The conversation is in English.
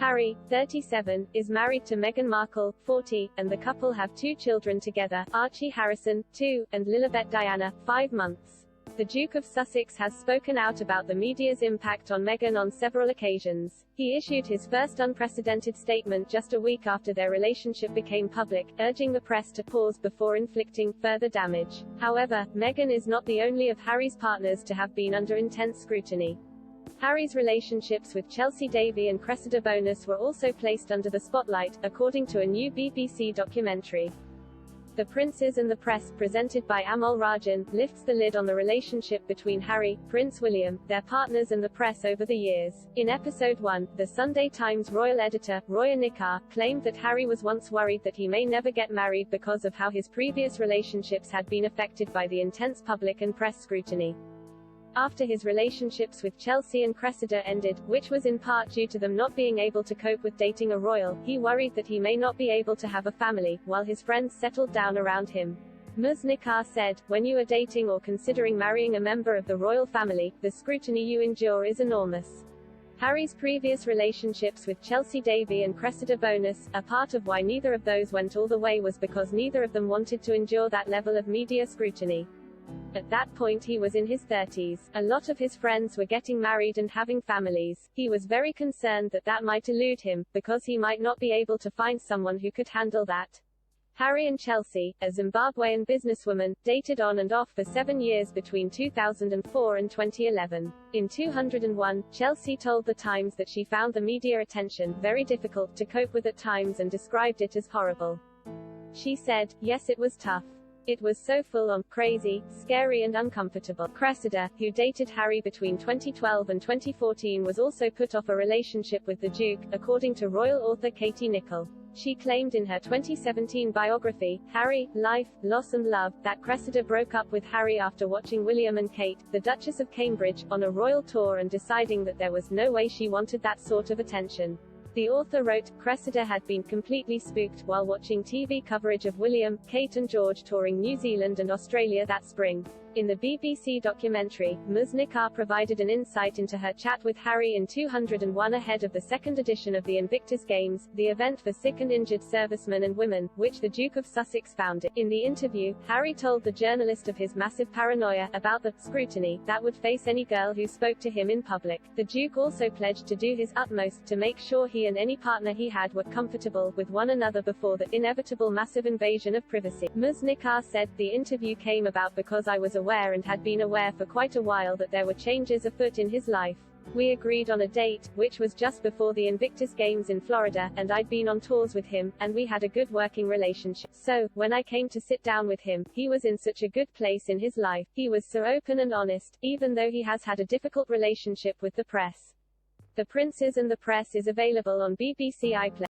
Harry, 37, is married to Meghan Markle, 40, and the couple have 2 children together, Archie Harrison, 2, and Lilibet Diana, 5 months. The Duke of Sussex has spoken out about the media's impact on Meghan on several occasions. He issued his first unprecedented statement just a week after their relationship became public, urging the press to pause before inflicting further damage. However, Meghan is not the only of Harry's partners to have been under intense scrutiny. Harry's relationships with Chelsy, Davy and Cressida Bonas were also placed under the spotlight, according to a new BBC documentary. The Princes and the Press, presented by Amol Rajan, lifts the lid on the relationship between Harry, Prince William, their partners and the press over the years. In episode 1, the Sunday Times royal editor, Roya Nikkhah, claimed that Harry was once worried that he may never get married because of how his previous relationships had been affected by the intense public and press scrutiny. After his relationships with Chelsy and Cressida ended, which was in part due to them not being able to cope with dating a royal, he worried that he may not be able to have a family, while his friends settled down around him. Ms. Nikkhah said, "When you are dating or considering marrying a member of the royal family, the scrutiny you endure is enormous." Harry's previous relationships with Chelsy, Davy and Cressida Bonas, a part of why neither of those went all the way was because neither of them wanted to endure that level of media scrutiny. At that point he was in his 30s. A lot of his friends were getting married and having families. He was very concerned that that might elude him, because he might not be able to find someone who could handle that. Harry and Chelsy, a Zimbabwean businesswoman, dated on and off for 7 years between 2004 and 2011. In 2001, Chelsy told The Times that she found the media attention very difficult to cope with at times and described it as horrible. She said, "Yes, it was tough. It was so full-on, crazy, scary and uncomfortable." Cressida, who dated Harry between 2012 and 2014, was also put off a relationship with the Duke, according to royal author Katie Nicholl. She claimed in her 2017 biography, Harry, Life, Loss and Love, that Cressida broke up with Harry after watching William and Kate, the Duchess of Cambridge, on a royal tour and deciding that there was no way she wanted that sort of attention. The author wrote, Cressida had been completely spooked while watching TV coverage of William, Kate and George touring New Zealand and Australia that spring. In the BBC documentary, Ms. Nikkhah provided an insight into her chat with Harry in 2001 ahead of the second edition of the Invictus Games, the event for sick and injured servicemen and women, which the Duke of Sussex founded. In the interview, Harry told the journalist of his massive paranoia about the scrutiny that would face any girl who spoke to him in public. The Duke also pledged to do his utmost to make sure he and any partner he had were comfortable with one another before the inevitable massive invasion of privacy. Ms. Nikkhah said, "The interview came about because I was aware and had been aware for quite a while that there were changes afoot in his life. We agreed on a date, which was just before the Invictus Games in Florida, and I'd been on tours with him, and we had a good working relationship. So, when I came to sit down with him, he was in such a good place in his life. He was so open and honest, even though he has had a difficult relationship with the press." The Princes and the Press is available on BBC iPlayer.